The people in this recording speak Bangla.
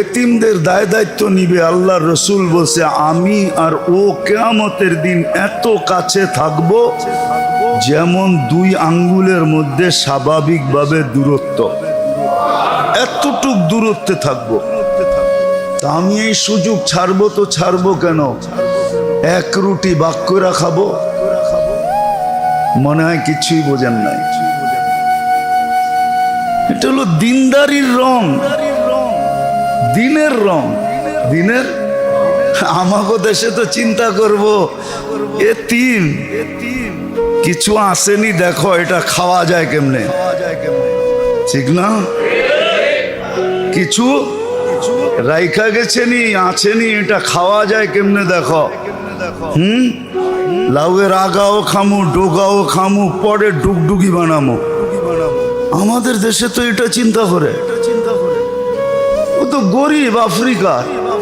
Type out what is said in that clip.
এতিমদের দায় দায়িত্ব নিবে। আল্লাহ রসুল বলছে আমি আর ও কিয়ামতের দিন এত কাছে থাকব যেমন দুই আঙ্গুলের মধ্যে স্বাভাবিকভাবে দূরত্ব, এতটুক দূরত্বে থাকবো। তা আমি এই সুযোগ ছাড়বো তো ছাড়বো কেন? এক রুটি ভাগ করে খাবো? মনে হয় কিছুই বোঝেন নাই। এটা হলো দিনদারির রং, দিনের রং, দিনের। আমাকে দেশে তো চিন্তা করব এতিম কিছু আসেনি, দেখো এটা খাওয়া যায় কেমনে, ঠিক না? কিছু রাইখা গেছেনি, আছেনি, এটা খাওয়া যায় কেমনে দেখো। লাউয়ের আগাও খামু, ডোগাও খামু, পরে ডুগডুগি বানামো। আমাদের দেশে তো এটা চিন্তা করে। ও তো গরিব আফ্রিকা,